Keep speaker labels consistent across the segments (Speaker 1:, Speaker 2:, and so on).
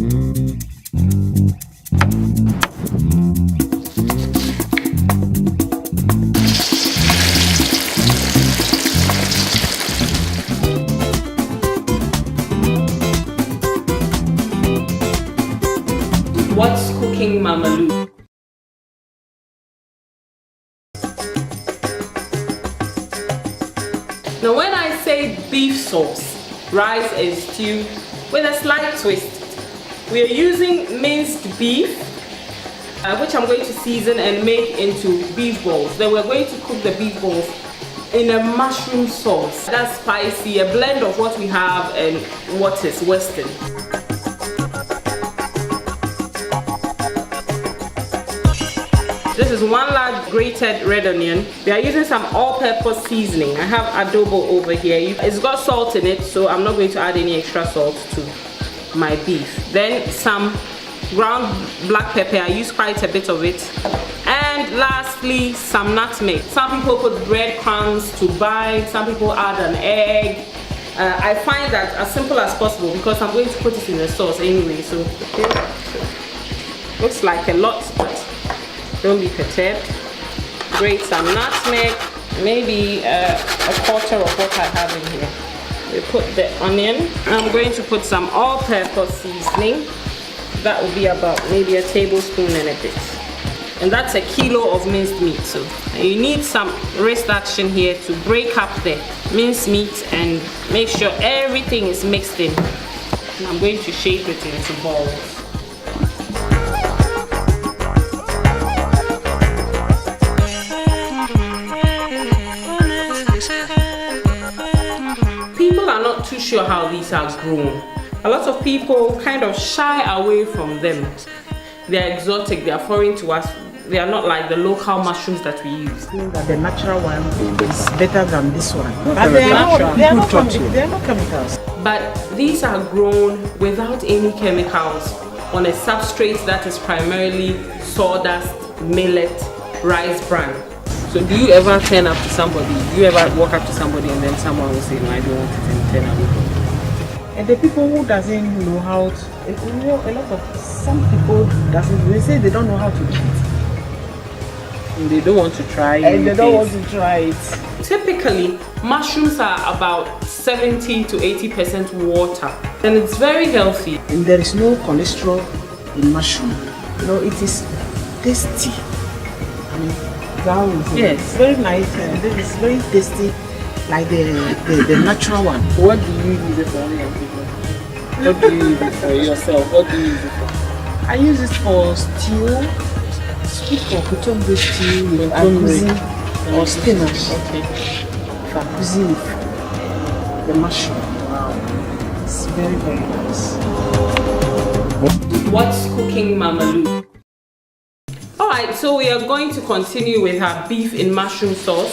Speaker 1: What's cooking, Mama Lou? Now when I say beef sauce, rice and stew with a slight twist, we are using minced beef, which I'm going to season and make into beef balls. Then we're going to cook the beef balls in a mushroom sauce. That's spicy, a blend of what we have and what is Western. This is 1 large grated red onion. We are using some all-purpose seasoning. I have adobo over here. It's got salt in it, so I'm not going to add any extra salt to my beef. Then some ground black pepper. I use quite a bit of it. And lastly, some nutmeg. Some people put breadcrumbs to bind. Some people add an egg. I find that as simple as possible because I'm going to put it in the sauce anyway. So looks like a lot, but don't be perturbed. Grate some nutmeg, maybe a quarter of what I have in here. We put the onion. I'm going to put some all-purpose seasoning. That will be about maybe a tablespoon and a bit. And that's a kilo of minced meat. So you need some wrist action here to break up the minced meat and make sure everything is mixed in. And I'm going to shape it into balls. Not too sure how these are grown. A lot of people kind of shy away from them. They are exotic, they are foreign to us. They are not like the local mushrooms that we use.
Speaker 2: The natural one is better than this one. But they are not chemicals.
Speaker 1: But these are grown without any chemicals on a substrate that is primarily sawdust, millet, rice bran. So do you ever turn up to somebody, do you ever walk up to somebody and then someone will say, no, I don't want it, and turn away?
Speaker 2: And the people who doesn't know how to, you know, a lot of, some people doesn't, they say they don't know how to eat.
Speaker 1: And they don't want to try it.
Speaker 2: And they don't want to try it.
Speaker 1: Typically, mushrooms are about 70 to 80% water. And it's very healthy.
Speaker 2: And there is no cholesterol in mushroom. You know, it is tasty. Yes, very nice. It is very tasty, like the natural one.
Speaker 1: What do you use it for? What do you use it for yourself? What do you use it for?
Speaker 2: I use it for stew, sweet or kutumbu stew with agusi or spinach.
Speaker 1: Okay.
Speaker 2: For agusi with the mushroom. Wow, it's very nice.
Speaker 1: What's cooking, Mama Lou? Alright, so we are going to continue with our beef in mushroom sauce.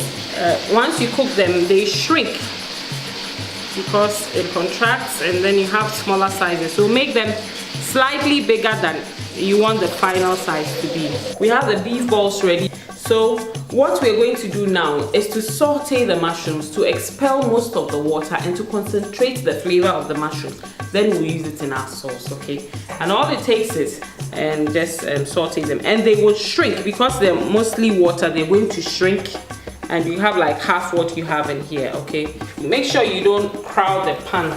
Speaker 1: Once you cook them, they shrink because it contracts and then you have smaller sizes. So make them slightly bigger than you want the final size to be. We have the beef balls ready. So what we're going to do now is to saute the mushrooms to expel most of the water and to concentrate the flavor of the mushrooms. Then we'll use it in our sauce, okay? And all it takes is just saute them, and they will shrink because they're mostly water. They're going to shrink, and you have like half what you have in here, okay? Make sure you don't crowd the pan,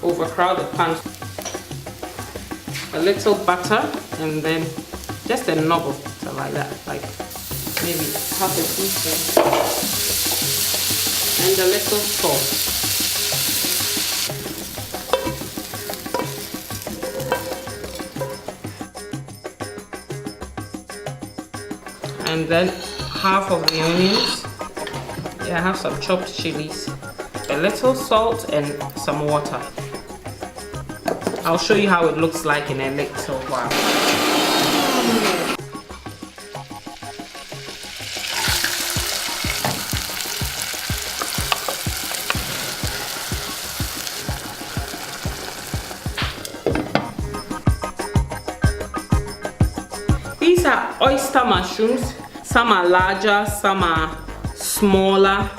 Speaker 1: overcrowd the pan. A little butter, and then just a knob of butter like that, like maybe half a teaspoon, and a little salt. And then half of the onions. I have some chopped chilies, a little salt, and some water. I'll show you how it looks like in a little while. These are oyster mushrooms. Some are larger, some are smaller,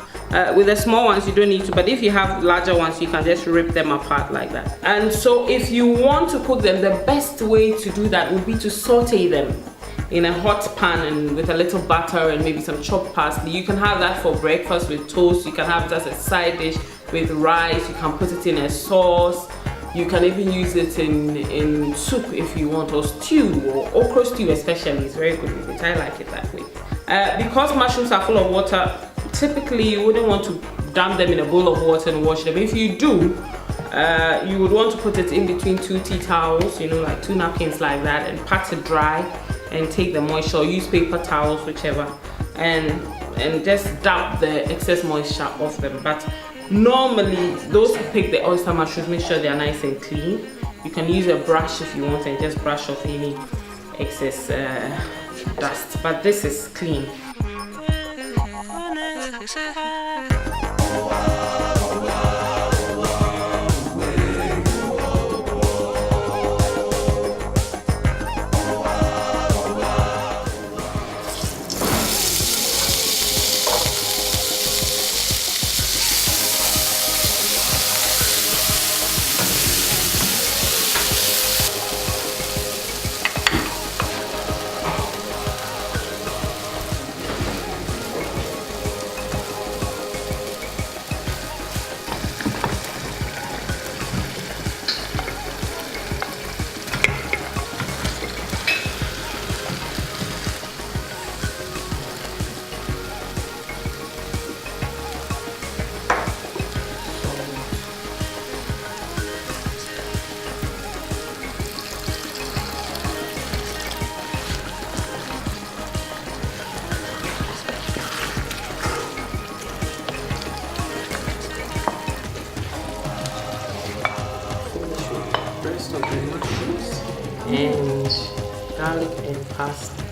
Speaker 1: With the small ones you don't need to, but if you have larger ones you can just rip them apart like that. And so if you want to cook them, the best way to do that would be to saute them in a hot pan and with a little butter and maybe some chopped parsley. You can have that for breakfast with toast, you can have it as a side dish with rice, you can put it in a sauce, you can even use it in soup if you want, or stew, or okra stew especially is very good with it. I like it that way. Because mushrooms are full of water, typically you wouldn't want to dump them in a bowl of water and wash them. If you do, you would want to put it in between 2 tea towels, you know, like 2 napkins like that, and pat it dry and take the moisture, or use paper towels, whichever, and just dab the excess moisture off them. But normally those who pick the oyster mushrooms, make sure they are nice and clean. You can use a brush if you want and just brush off any excess dust, but this is clean. And garlic and parsley.